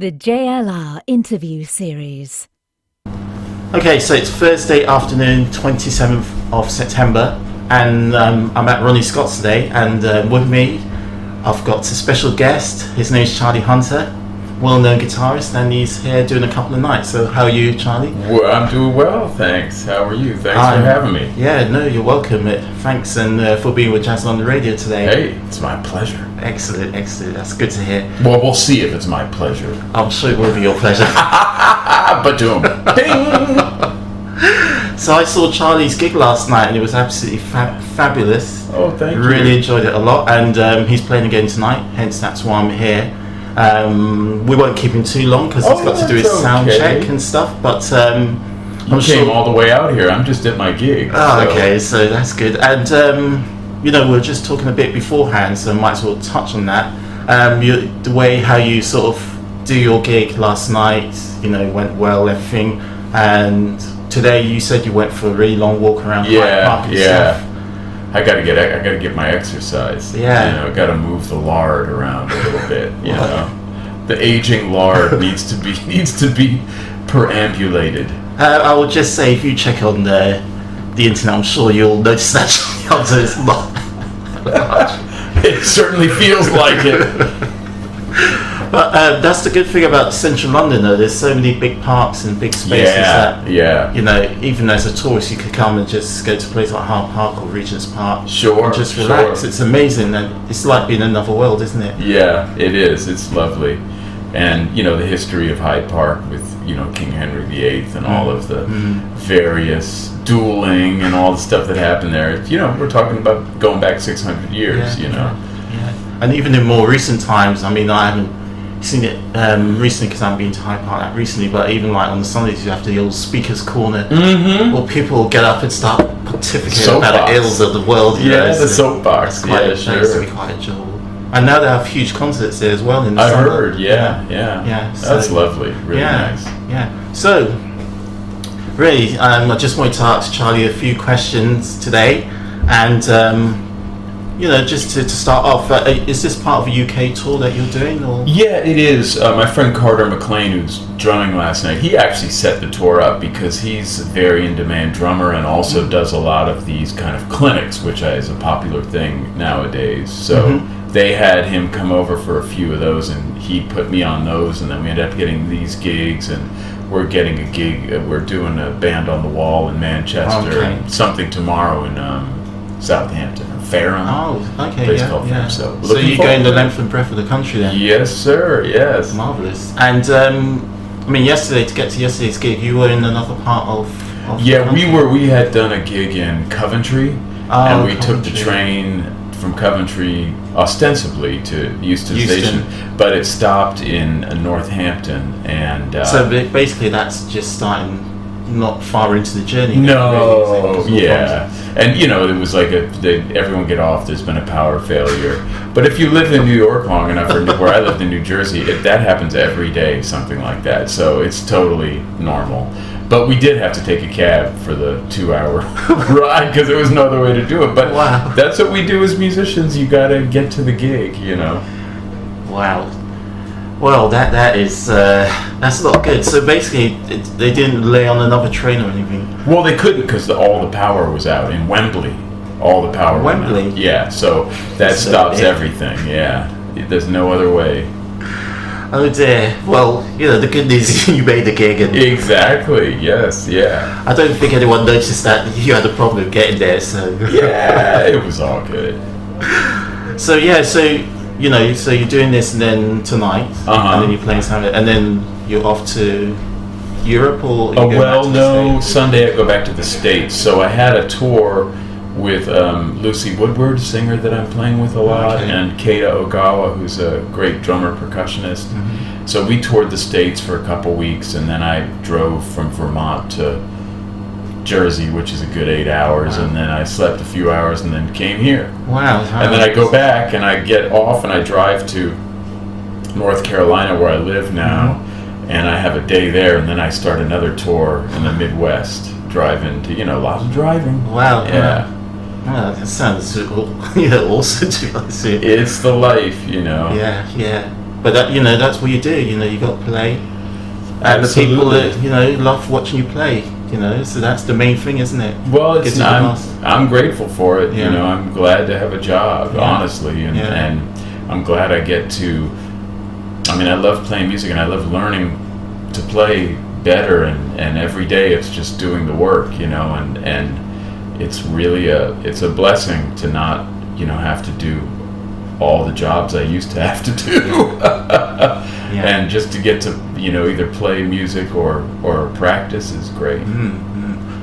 The JLR interview series. Okay, so it's Thursday afternoon, 27th of September, and I'm at Ronnie Scotts today, and with me I've got a special guest. His name's Charlie Hunter, well-known guitarist, and he's here doing a couple of nights. So how are you, Charlie? Well, I'm doing well, thanks. How are you? Thanks for having me. Yeah, no, you're welcome. Thanks and for being with Jazz on the Radio today. Hey, it's my pleasure. Excellent. That's good to hear. Well, we'll see if it's my pleasure. I'm sure it will be your pleasure. But ding! So I saw Charlie's gig last night and it was absolutely fabulous. Oh, thank you. Really enjoyed it a lot, and he's playing again tonight, hence that's why I'm here. We won't keep him too long because he's got to do his sound check and stuff, but I'm came all the way out here. I'm just at my gig. Oh, so. Okay, so that's good. And we were just talking a bit beforehand, so I might as well touch on that. The way how you sort of do your gig last night, went well, everything, and today you said you went for a really long walk around Hyde Park and stuff. I gotta get my exercise. Yeah, I gotta move the lard around a little bit. The aging lard needs to be perambulated. I would just say if you check on the internet, I'm sure you'll notice that it's not. It certainly feels like it. But that's the good thing about central London, though. There's so many big parks and big spaces that even as a tourist, you could come and just go to a place like Hyde Park or Regent's Park. Sure, and just relax. It's amazing, and it's like being in another world, isn't it? Yeah, it is. It's lovely, and the history of Hyde Park with King Henry VIII and all of the various dueling and all the stuff that happened there. We're talking about going back 600 years. Yeah. And even in more recent times, I mean, I haven't seen it recently because I haven't been to Hyde Park that recently, but even like on the Sundays you have the old speakers corner where people get up and start pontificating about the ills of the world. The soapbox. That's to be quite enjoyable. And now they have huge concerts there as well in the summer. I heard, yeah. So, that's lovely, really nice. Yeah. So, really, I just wanted to ask Charlie a few questions today, and just to start off, is this part of a UK tour that you're doing? Or? Yeah, it is. My friend Carter McLean, who's drumming last night, he actually set the tour up because he's a very in-demand drummer and also does a lot of these kind of clinics, which is a popular thing nowadays. So they had him come over for a few of those, and he put me on those, and then we ended up getting these gigs, and we're getting a gig. We're doing a Band on the Wall in Manchester, and something tomorrow in Southampton. Fareham. Oh, okay, place called Fareham. So you're going the length and breadth of the country then? Yes, sir. Yes. Marvelous. And yesterday, to get to yesterday's gig, you were in another part of the country. We had done a gig in Coventry, and we took the train from Coventry ostensibly to Euston Station, but it stopped in Northampton, and so basically that's just starting not far into the journey. No, really, and it was like everyone get off. There's been a power failure, but if you live in New York long enough, or where I lived in New Jersey, that happens every day, something like that. So it's totally normal. But we did have to take a cab for the 2-hour ride because there was no other way to do it. But that's what we do as musicians. You got to get to the gig, Wow. Well, that is that's not good. So basically, they didn't lay on another train or anything. Well, they couldn't because all the power was out in Wembley. All the power. Wembley. Yeah, so that stops everything. Yeah, there's no other way. Oh dear. Well, the good news is you made the gig. And exactly. Yes. Yeah. I don't think anyone noticed that you had a problem getting there. So yeah, it was all good. So so you're doing this, and then tonight, and then you're playing something, and then you're off to Europe, or? Sunday I go back to the States. So I had a tour with Lucy Woodward, singer that I'm playing with a lot, and Keita Ogawa, who's a great drummer percussionist. So we toured the States for a couple weeks, and then I drove from Vermont to Jersey, which is a good 8 hours, and then I slept a few hours and then came here. Wow. And then I go back and I get off and I drive to North Carolina, where I live now, and I have a day there, and then I start another tour in the Midwest, driving to, lots of driving. Wow. Yeah. Wow, that sounds awesome to be honest with you. It's the life, Yeah. But that, you know, that's what you do. You know, you got to play, and the people that, you know, love watching you play. You know, so that's the main thing, isn't it? Well, I'm grateful for it. You know, I'm glad to have a job, honestly, and I'm glad I get to. I mean, I love playing music, and I love learning to play better, and every day it's just doing the work, you know, and it's really it's a blessing to not, you know, have to do all the jobs I used to have to do. And just to get to, you know, either play music or practice is great.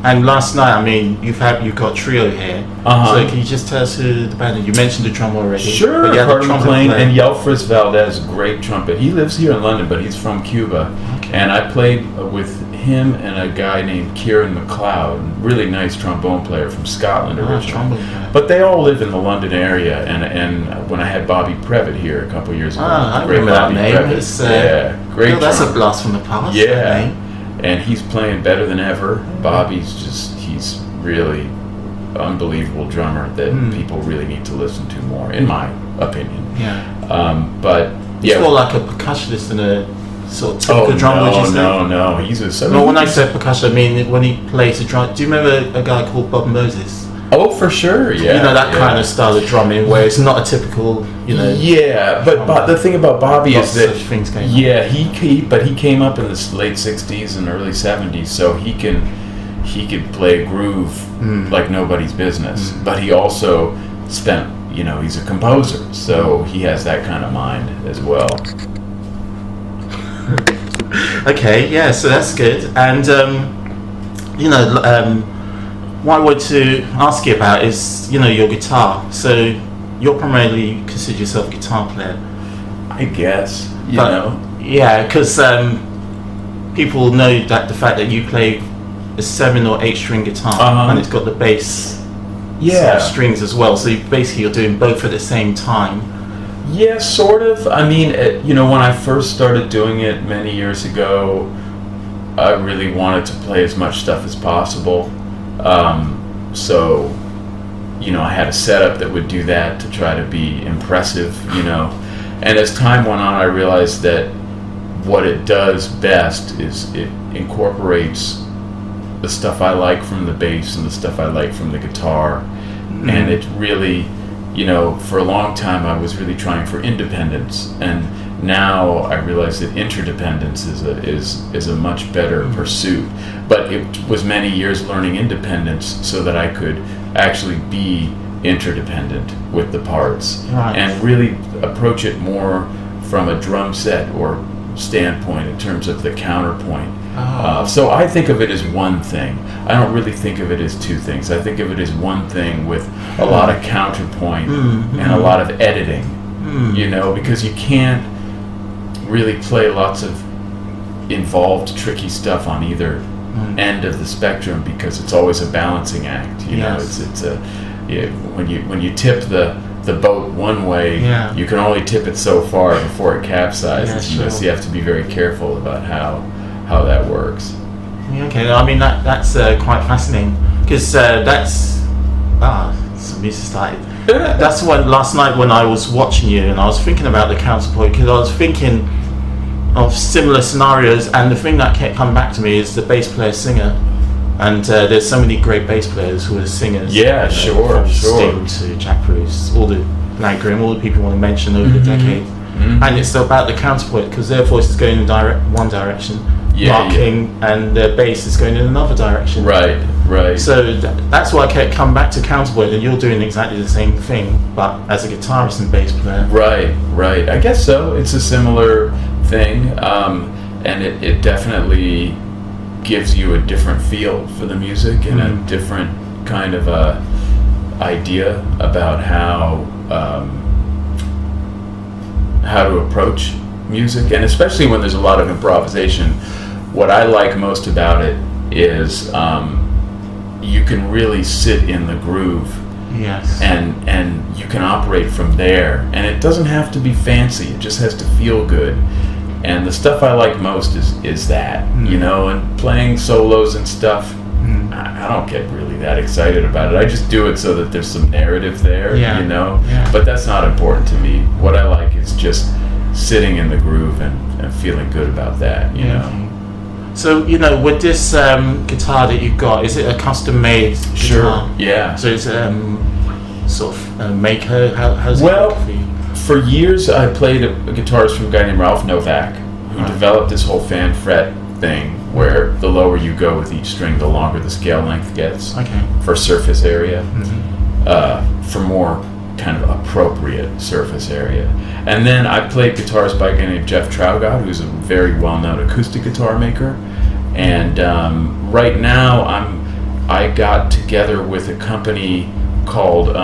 And last night, I mean, you've got trio here. So can you just tell us who the band is? You mentioned the drummer already. Sure, Carter McLean and Yelfris Valdez, great trumpet. He lives here in London, but he's from Cuba. And I played with him and a guy named Kieran McLeod, really nice trombone player from Scotland originally. But they all live in the London area. And when I had Bobby Previtt here a couple years ago, I remember that name. Great. That's a blast from the past. Yeah. And he's playing better than ever. Bobby's he's really unbelievable drummer that people really need to listen to more, in my opinion. But he's more like a percussionist than a sort of typical drummer, would you say? No, he's a... No, when I say percussion, I mean when he plays the drum. Do you remember a guy called Bob Moses? Oh, for sure, yeah. You know, that kind of style of drumming where it's not a typical, you know... Yeah, but the thing about Bobby is that... things going on. But he came up in the late 60s and early 70s, so he could play a groove like nobody's business. But he also spent, you know, he's a composer, so he has that kind of mind as well. Okay, yeah, so that's good. And, you know... what I want to ask you about is, you know, your guitar. So you're primarily consider yourself a guitar player, I guess. You know, yeah, because people know that the fact that you play a 7 or 8 string guitar and it's got the bass sort of strings as well. So basically, you're doing both at the same time. Yeah, sort of. I mean, you know, when I first started doing it many years ago, I really wanted to play as much stuff as possible. So, you know, I had a setup that would do that to try to be impressive, you know. And as time went on, I realized that what it does best is it incorporates the stuff I like from the bass and the stuff I like from the guitar. And it really, you know, for a long time I was really trying for independence, and now I realize that interdependence is a much better pursuit. But it was many years learning independence so that I could actually be interdependent with the parts and really approach it more from a drum set or standpoint in terms of the counterpoint. So I think of it as one thing. I don't really think of it as two things. I think of it as one thing with a lot of counterpoint and a lot of editing, you know, because you can't really play lots of involved, tricky stuff on either end of the spectrum, because it's always a balancing act. You know, it's a when you tip the boat one way, you can only tip it so far before it capsizes. You know, so you have to be very careful about how that works. Okay, I mean that's quite fascinating, because that's some music started. That's when last night when I was watching you and I was thinking about the counterpoint, because I was thinking of similar scenarios, and the thing that kept coming back to me is the bass player singer, and there's so many great bass players who are singers. Yeah, you know, from Sting to Jack Bruce, all the Blank Grimm, all the people you want to mention over the decade, and it's about the counterpoint, because their voice is going in one direction, marking, and their bass is going in another direction. Right. So that's why I kept coming back to counterpoint, and you're doing exactly the same thing, but as a guitarist and bass player. Right. I guess so. It's a similar thing, and it definitely gives you a different feel for the music and a different kind of idea about how to approach music, and especially when there's a lot of improvisation. What I like most about it is you can really sit in the groove, and you can operate from there, and it doesn't have to be fancy, it just has to feel good. And the stuff I like most is that, you know, and playing solos and stuff, I don't get really that excited about it. I just do it so that there's some narrative there, you know, but that's not important to me. What I like is just sitting in the groove and feeling good about that, you know. So, with this guitar that you got, is it a custom-made guitar? Sure, yeah. So it's sort of a maker? How's it Well, work for you? for years I played a guitarist from a guy named Ralph Novak, who developed this whole fan fret thing where the lower you go with each string, the longer the scale length gets for surface area, for more kind of appropriate surface area. And then I played guitars by a guy named Jeff Traugott, who's a very well-known acoustic guitar maker. And right now I got together with a company called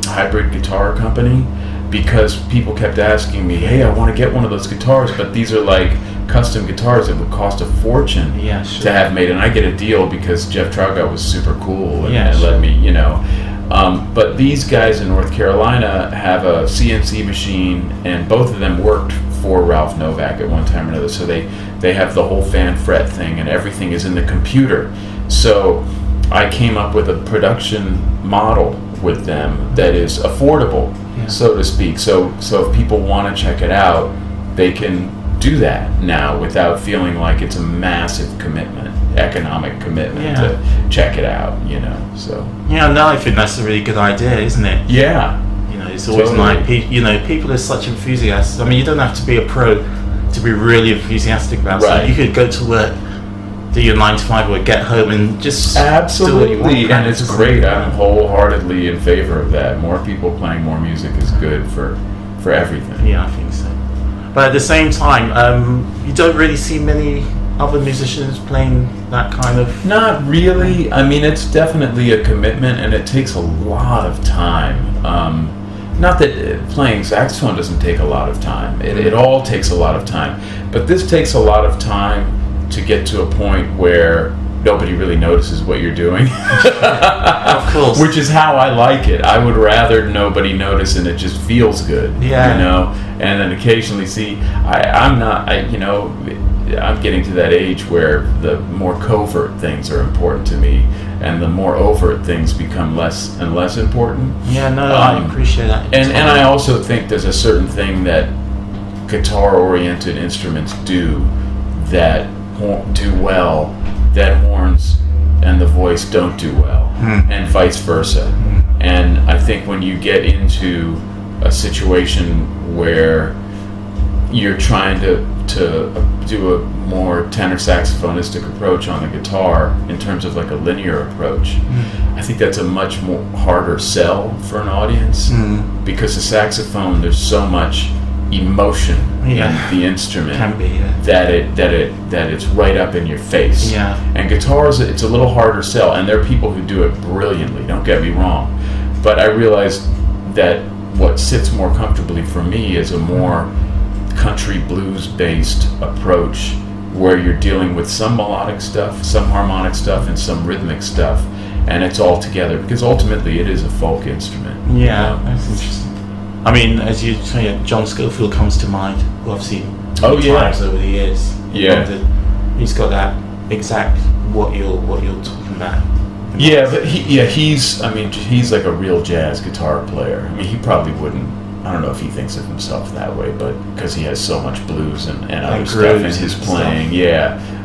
Hybrid Guitar Company, because people kept asking me, hey, I want to get one of those guitars, but these are like custom guitars that would cost a fortune to have made. And I get a deal because Jeff Traugott was super cool and let me, but these guys in North Carolina have a CNC machine, and both of them worked for Ralph Novak at one time or another. So they have the whole fan fret thing, and everything is in the computer. So I came up with a production model with them that is affordable, so to speak. So if people want to check it out, they can do that now without feeling like it's a massive commitment, economic commitment to check it out, so. Yeah, no, I think that's a really good idea, isn't it? Yeah. It's always like, people are such enthusiasts. I mean, you don't have to be a pro to be really enthusiastic about something. You could go to work, do your 9 to 5 or get home and just do what you want. And it's great. I'm wholeheartedly in favor of that. More people playing more music is good for everything. Yeah, I think so. But at the same time, you don't really see many other musicians playing that kind of... Not really. I mean, it's definitely a commitment, and it takes a lot of time. Not that playing saxophone doesn't take a lot of time. It all takes a lot of time. But this takes a lot of time to get to a point where nobody really notices what you're doing. Of course. Which is how I like it. I would rather nobody notice and it just feels good. And then occasionally I'm getting to that age where the more covert things are important to me, and the more overt things become less and less important. I appreciate that. And I also think there's a certain thing that guitar-oriented instruments do that do well that horns and the voice don't do well, and vice versa. And I think when you get into a situation where you're trying to do a more tenor saxophonistic approach on the guitar in terms of like a linear approach, I think that's a much more harder sell for an audience, because the saxophone, there's so much emotion in the instrument that it's right up in your face. And guitars, it's a little harder sell, and there are people who do it brilliantly, don't get me wrong, but I realized that what sits more comfortably for me is a more country blues based approach, where you're dealing with some melodic stuff, some harmonic stuff, and some rhythmic stuff, and it's all together, because ultimately it is a folk instrument. That's interesting. I mean, as you say, John Scofield comes to mind, who I've seen times over the years. He's got that exact what you're talking about. But he's like a real jazz guitar player. I mean, he probably wouldn't. I don't know if he thinks of himself that way, but because he has so much blues and other stuff in his playing.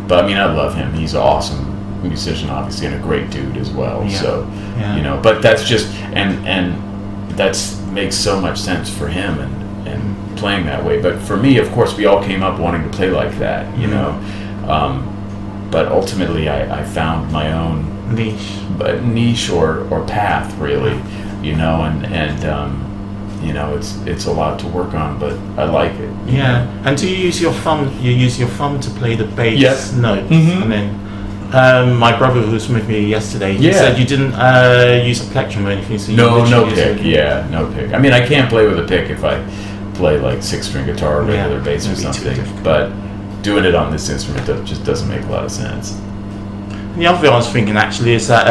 But I mean, I love him. He's an awesome musician, obviously, and a great dude as well. So, but that's just and that's makes so much sense for him and playing that way. But for me, of course, we all came up wanting to play like that, but ultimately I found my own niche or path, really, it's a lot to work on, but I like it. And do you use your thumb? You use your thumb to play the bass notes, and then my brother who was with me yesterday, he said you didn't use a plectrum or anything. So no pick. No pick. I mean, I can't play with a pick if I play like 6-string guitar or regular bass or something. But doing it on this instrument just doesn't make a lot of sense. And the other thing I was thinking actually is that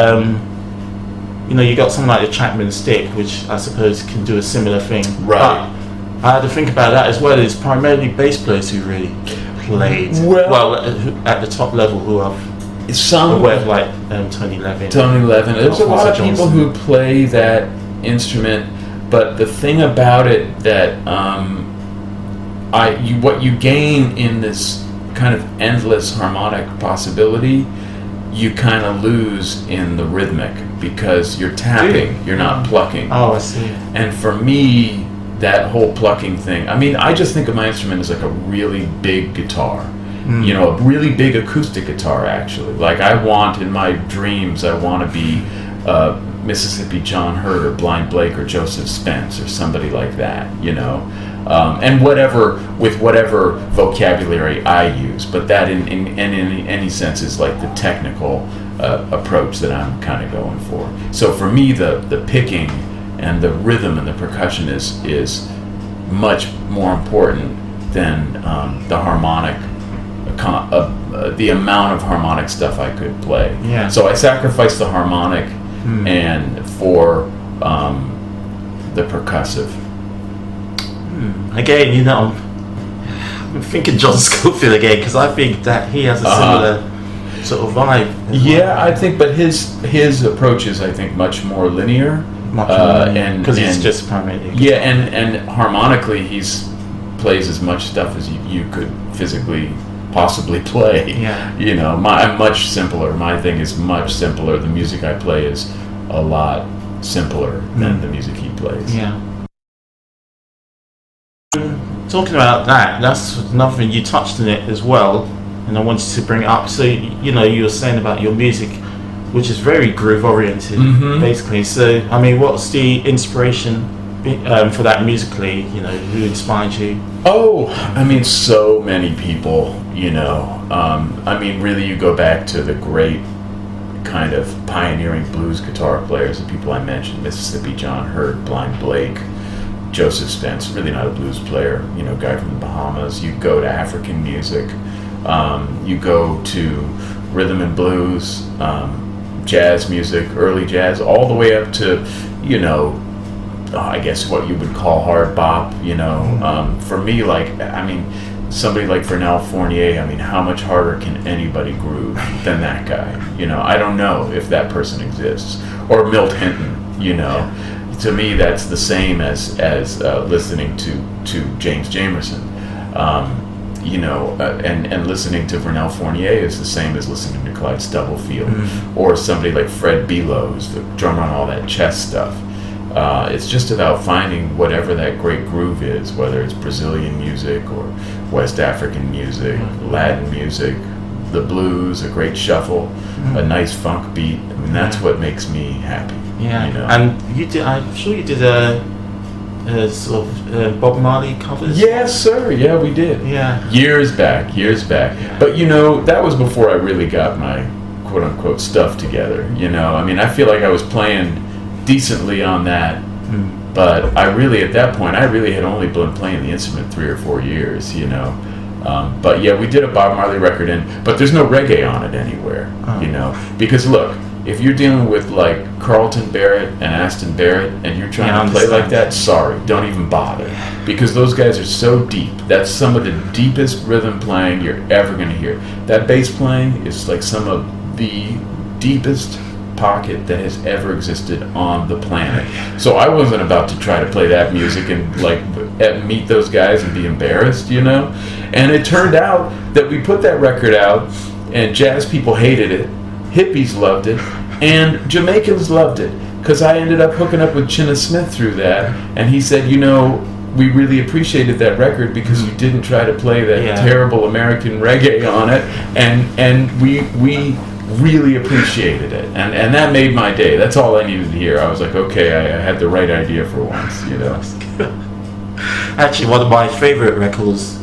you got something like the Chapman stick, which I suppose can do a similar thing. Right. But I had to think about that as well. It's primarily bass players who really played well at the top level, who have. Some like Tony Levin. There's a lot of people who play that instrument, but the thing about it that what you gain in this kind of endless harmonic possibility, you kind of lose in the rhythmic, because you're tapping, you're not plucking. Oh, I see. And for me, that whole plucking thing, I mean, I just think of my instrument as like a really big guitar. You know, a really big acoustic guitar, actually. Like, I want, in my dreams, I want to be Mississippi John Hurt or Blind Blake or Joseph Spence or somebody like that, you know. And with whatever vocabulary I use, but that in any sense is like the technical approach that I'm kind of going for. So for me, the picking and the rhythm and the percussion is much more important than the harmonic, the amount of harmonic stuff I could play. Yeah. So I sacrificed the harmonic and for the percussive. Again, you know, I'm thinking John Scofield again, because I think that he has a similar sort of vibe. Yeah, I think, but his approach is, I think, much more linear. And because he's just primarily and harmonically he's plays as much stuff as you could physically possibly play. Yeah. You know, I'm much simpler. My thing is much simpler. The music I play is a lot simpler than the music he plays. Yeah. Talking about that, that's another thing, you touched on it as well, and I wanted to bring it up. So, you know, you were saying about your music, which is very groove oriented, basically. So, I mean, what's the inspiration for that musically? You know, who inspired you? Oh, I mean, so many people, you know. I mean, really, you go back to the great kind of pioneering blues guitar players, the people I mentioned, Mississippi John Hurt, Blind Blake, Joseph Spence, really not a blues player, you know, guy from the Bahamas. You go to African music, you go to rhythm and blues, jazz music, early jazz, all the way up to, you know, I guess what you would call hard bop, you know. For me, like, I mean, somebody like Vernel Fournier, I mean, how much harder can anybody groove than that guy? You know, I don't know if that person exists. Or Milt Hinton, you know. To me, that's the same as listening to James Jamerson, you know, and listening to Vernel Fournier is the same as listening to Clyde Stubblefield, or somebody like Fred Belows, the drummer on all that chess stuff. It's just about finding whatever that great groove is, whether it's Brazilian music or West African music, Latin music, the blues, a great shuffle, a nice funk beat. I mean, that's what makes me happy. Yeah, you know? and you did. I'm sure you did a sort of Bob Marley covers. Yes, sir. Yeah, we did. Yeah, years back. Yeah. But you know, that was before I really got my quote unquote stuff together. You know, I mean, I feel like I was playing decently on that, but I really, at that point, I really had only been playing the instrument 3 or 4 years. You know. But yeah, we did a Bob Marley record, but there's no reggae on it anywhere. You know, because look. If you're dealing with like Carlton Barrett and Aston Barrett and you're trying to play like that, sorry, don't even bother. Because those guys are so deep. That's some of the deepest rhythm playing you're ever going to hear. That bass playing is like some of the deepest pocket that has ever existed on the planet. So I wasn't about to try to play that music and like meet those guys and be embarrassed, you know? And it turned out that we put that record out and jazz people hated it. Hippies loved it, and Jamaicans loved it, because I ended up hooking up with Chinna Smith through that, and he said, you know, we really appreciated that record because you didn't try to play that terrible American reggae on it, and we really appreciated it, and that made my day. That's all I needed to hear. I was like, okay, I had the right idea for once, you know. Actually, one of my favorite records,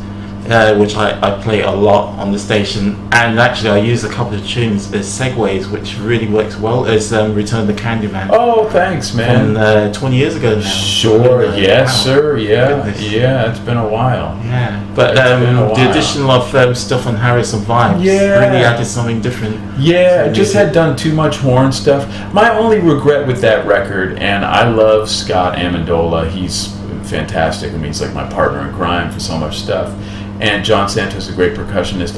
which I play a lot on the station, and actually I use a couple of tunes, is Segways, which really works well, is Return the Candyman. Oh, thanks, man. From 20 years ago now. Sure, yes, wow. sir, yeah. Goodness. Yeah, it's been a while. Yeah, but the addition of stuff on Harrison Vibes really added something different. Yeah, it just had done too much horn stuff. My only regret with that record, and I love Scott Amendola, he's fantastic. I mean, he's like my partner in crime for so much stuff. And John Santos, a great percussionist.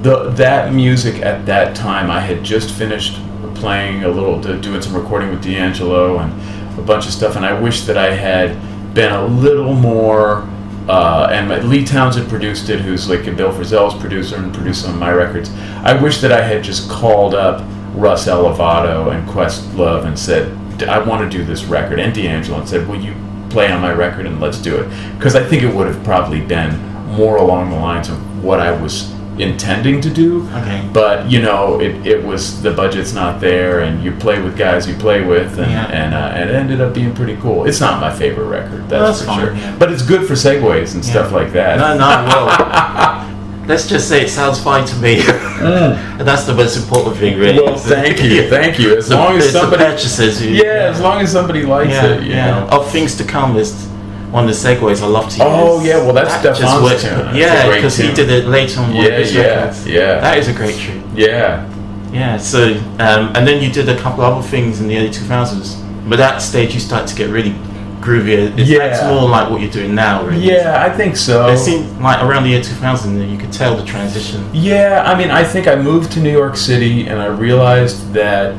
That music at that time, I had just finished playing doing some recording with D'Angelo and a bunch of stuff, and I wish that I had been a little more and Lee Townsend produced it, who's like a Bill Frisell's producer and produced some of my records. I wish that I had just called up Russ Elevato and Questlove and said, I want to do this record, and D'Angelo, and said, will you play on my record and let's do it? Because I think it would have probably been more along the lines of what I was intending to do. Okay. But it was, the budget's not there, and you play with guys you play with, and it ended up being pretty cool. It's not my favorite record, that's for fine, sure. yeah. But it's good for segways and stuff like that. No, well, let's just say it sounds fine to me. And that's the most important thing, really. Well, thank you. As long as somebody purchases as long as somebody likes it, you know. Of things to come is one of the segues I love to use. Oh yeah, well that's Stefan's tune. Yeah, because he did it later on one of his records. Yeah. That is a great tune. Yeah. Yeah. So, and then you did a couple other things in the early 2000s. But at that stage, you started to get really groovier. It's more like what you're doing now, really. Yeah, I think so. It seemed like around the year 2000 that you could tell the transition. Yeah, I mean, I think I moved to New York City and I realized that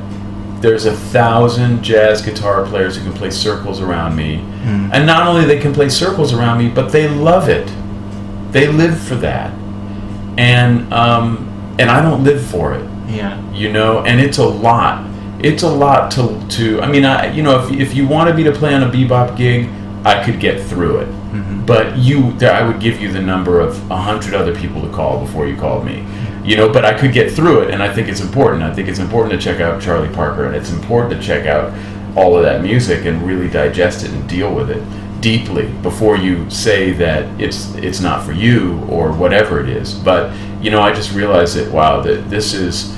there's 1,000 jazz guitar players who can play circles around me. And not only they can play circles around me, but they love it. They live for that. And I don't live for it. Yeah. And it's a lot. It's a lot to I mean, if you wanted me to play on a bebop gig, I could get through it. But I would give you the number of 100 other people to call before you called me. But I could get through it, and I think it's important. I think it's important to check out Charlie Parker, and it's important to check out all of that music and really digest it and deal with it deeply before you say that it's not for you or whatever it is. But I just realized that that this is,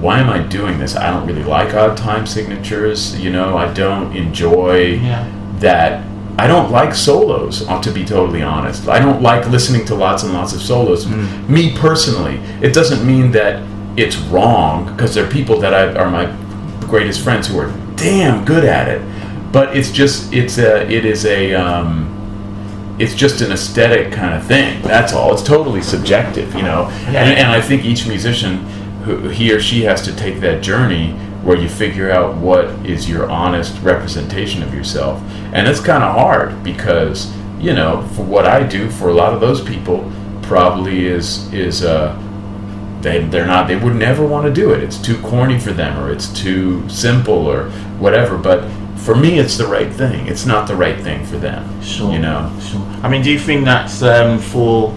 why am I doing this? I don't really like odd time signatures. I don't enjoy that. I don't like solos, to be totally honest. I don't like listening to lots and lots of solos. Me personally, it doesn't mean that it's wrong, because there are people that are my greatest friends who are damn good at it. But it's just it's just an aesthetic kind of thing. That's all. It's totally subjective, And I think each musician, he or she has to take that journey where you figure out what is your honest representation of yourself. And it's kind of hard because, for what I do, for a lot of those people, probably they would never want to do it. It's too corny for them, or it's too simple, or whatever. But for me, it's the right thing. It's not the right thing for them. Sure. Sure. I mean, do you think that's for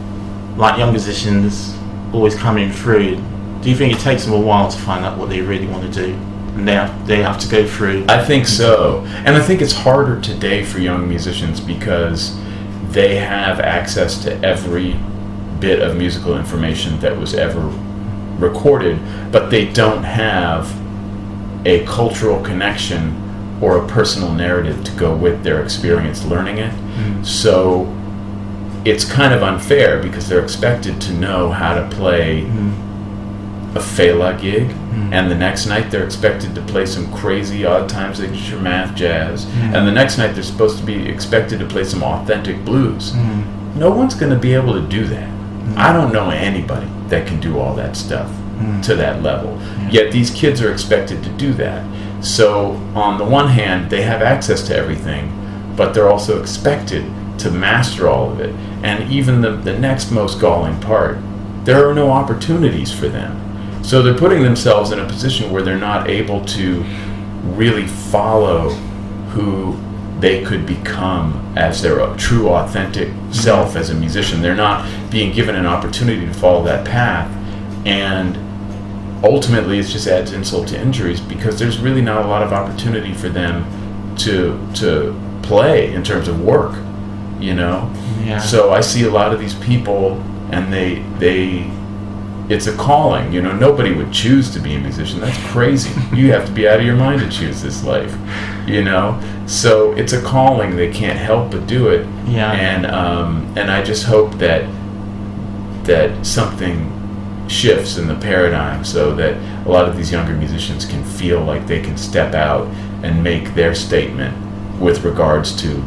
like young musicians always coming through? Do you think it takes them a while to find out what they really want to do, and they have to go through? I think so, and I think it's harder today for young musicians because they have access to every bit of musical information that was ever recorded, but they don't have a cultural connection or a personal narrative to go with their experience learning it. So it's kind of unfair because they're expected to know how to play a Fela gig, and the next night they're expected to play some crazy odd time signature math jazz, and the next night they're supposed to be expected to play some authentic blues. No one's going to be able to do that. I don't know anybody that can do all that stuff to that level. Yet these kids are expected to do that. So on the one hand, they have access to everything, but they're also expected to master all of it. And even the next most galling part, there are no opportunities for them. So they're putting themselves in a position where they're not able to really follow who they could become as their true authentic self as a musician. They're not being given an opportunity to follow that path, and ultimately it just adds insult to injuries because there's really not a lot of opportunity for them to play in terms of work, So I see a lot of these people, and they it's a calling. Nobody would choose to be a musician. That's crazy. You have to be out of your mind to choose this life, So it's a calling. They can't help but do it. And I just hope that something shifts in the paradigm so that a lot of these younger musicians can feel like they can step out and make their statement with regards to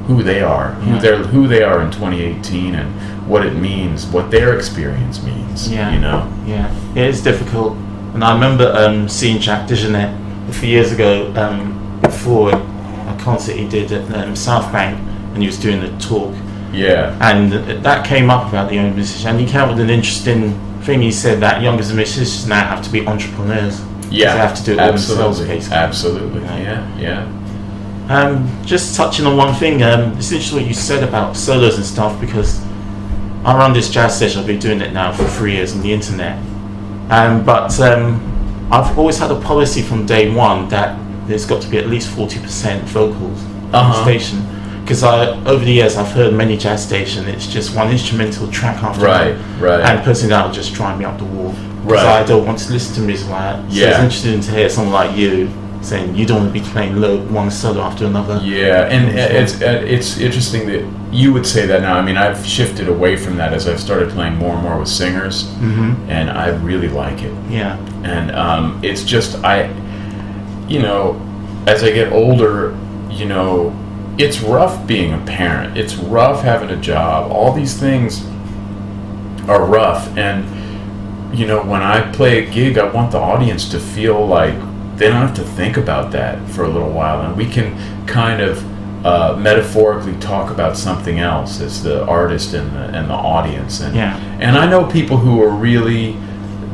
who they are, who they are in 2018, and what it means, what their experience means. Yeah, it's difficult. And I remember seeing Jack DeJohnette a few years ago before a concert he did at South Bank, and he was doing a talk, Yeah. And that came up about the younger musicians, and he came up with an interesting thing. He said that younger musicians now have to be entrepreneurs. Yeah. They have to do it all themselves, basically. Absolutely. Yeah. Just touching on one thing, it's interesting what you said about solos and stuff, because I run this jazz session. I've been doing it now for 3 years on the internet, but I've always had a policy from day one that there's got to be at least 40% vocals on the station, because over the years I've heard many jazz stations, it's just one instrumental track after another, and personally that will just drive me up the wall, because I don't want to listen to music like that. So it's interesting to hear someone like you saying you don't want to be playing one solo after another. Yeah, and it's interesting that you would say that now. I mean, I've shifted away from that as I've started playing more and more with singers, and I really like it. Yeah. And it's just, as I get older, it's rough being a parent. It's rough having a job. All these things are rough. And, when I play a gig, I want the audience to feel like they don't have to think about that for a little while. And we can kind of metaphorically talk about something else as the artist and the audience. And I know people who are really,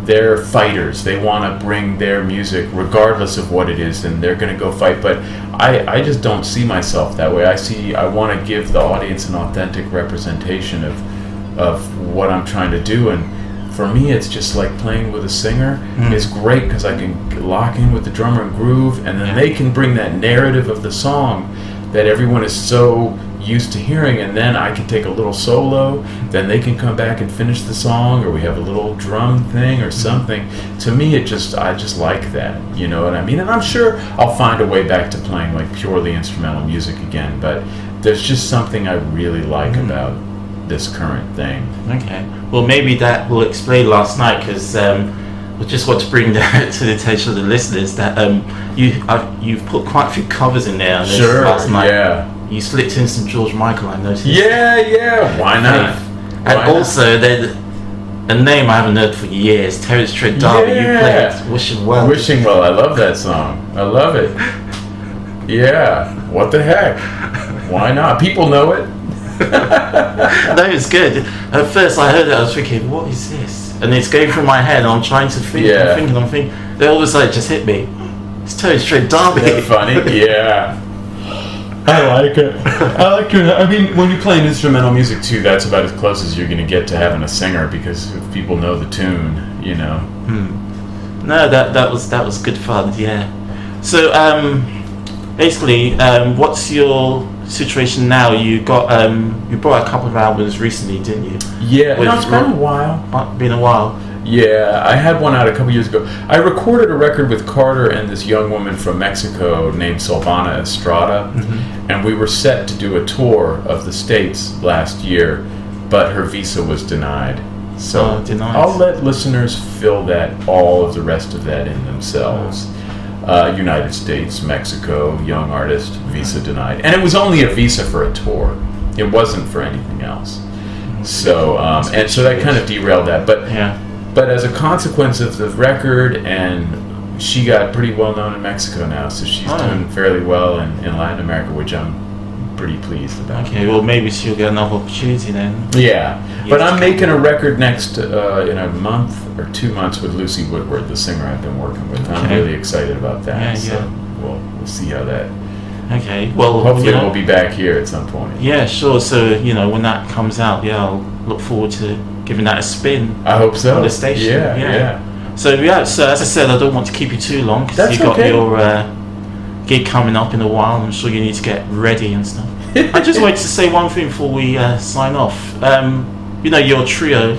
they're fighters. They want to bring their music regardless of what it is, and they're going to go fight. But I just don't see myself that way. I want to give the audience an authentic representation of what I'm trying to do. And for me, it's just like playing with a singer. It's great because I can lock in with the drummer and groove, and then they can bring that narrative of the song that everyone is so used to hearing, and then I can take a little solo, then they can come back and finish the song, or we have a little drum thing or something. To me, I just like that, you know what I mean? And I'm sure I'll find a way back to playing like purely instrumental music again, but there's just something I really like about this current thing. Okay, well maybe that will explain last night, because I just want to bring that to the attention of the listeners that you've put quite a few covers in there on this last night. Yeah. You slipped in some George Michael, I noticed. Yeah, why not? Also, a name I haven't heard for years, Terence Trent D'Arby. You played Wishing Well. Wishing Well, I love that song. I love it. Yeah, what the heck? Why not? People know it. No, it's good. At first I heard it, I was thinking, what is this? And it's going through my head, and I'm trying to think, I'm thinking, then all of a sudden it just hit me. It's Terence Trent D'Arby. Isn't that funny? Yeah. I like it. I mean, when you play instrumental music too, that's about as close as you're going to get to having a singer, because if people know the tune, you know. No, that was good fun. Yeah. So basically, what's your situation now? You got you brought a couple of albums recently, didn't you? Yeah, it's been a while. Been a while. Yeah, I had one out a couple years ago. I recorded a record with Carter and this young woman from Mexico named Silvana Estrada, and we were set to do a tour of the States last year, but her visa was denied. So I'll let listeners fill all of the rest of that in themselves. United States, Mexico, young artist, visa denied. And it was only a visa for a tour. It wasn't for anything else. So so that kind of derailed that. But as a consequence of the record, and she got pretty well known in Mexico now, so she's doing fairly well in Latin America, which I'm pretty pleased about. Okay, well maybe she'll get another opportunity then. Yeah, but I'm making a record next in a month or 2 months with Lucy Woodward, the singer I've been working with. I'm really excited about that. So we'll see how that. Okay, well hopefully we'll be back here at some point. Yeah, sure. So when that comes out, I'll look forward to giving that a spin. I hope so. On the station. Yeah. So so as I said, I don't want to keep you too long, because you've got your gig coming up in a while. I'm sure you need to get ready and stuff. I just wanted to say one thing before we sign off. Your trio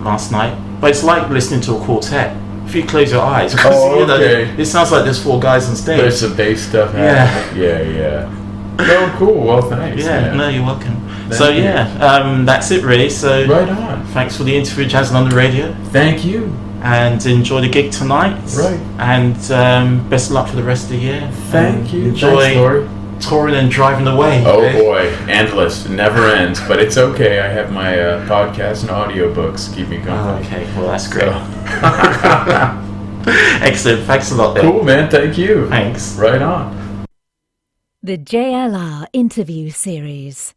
last night, but it's like listening to a quartet. If you close your eyes, because it sounds like there's 4 guys on stage. There's some bass stuff happening. Yeah. Oh, cool. Well, thanks. Yeah, no, you're welcome. That's it really. So right on. Thanks for the interview, Jazz London Radio. Thank you. And enjoy the gig tonight. Right. And best of luck for the rest of the year. Thank you. Enjoy touring and driving away. Oh boy, endless, never ends. But it's okay. I have my podcast and audiobooks keep me company. Okay, well that's great. Excellent. Thanks a lot. Cool, man. Thank you. Thanks. Right on. The JLR Interview Series.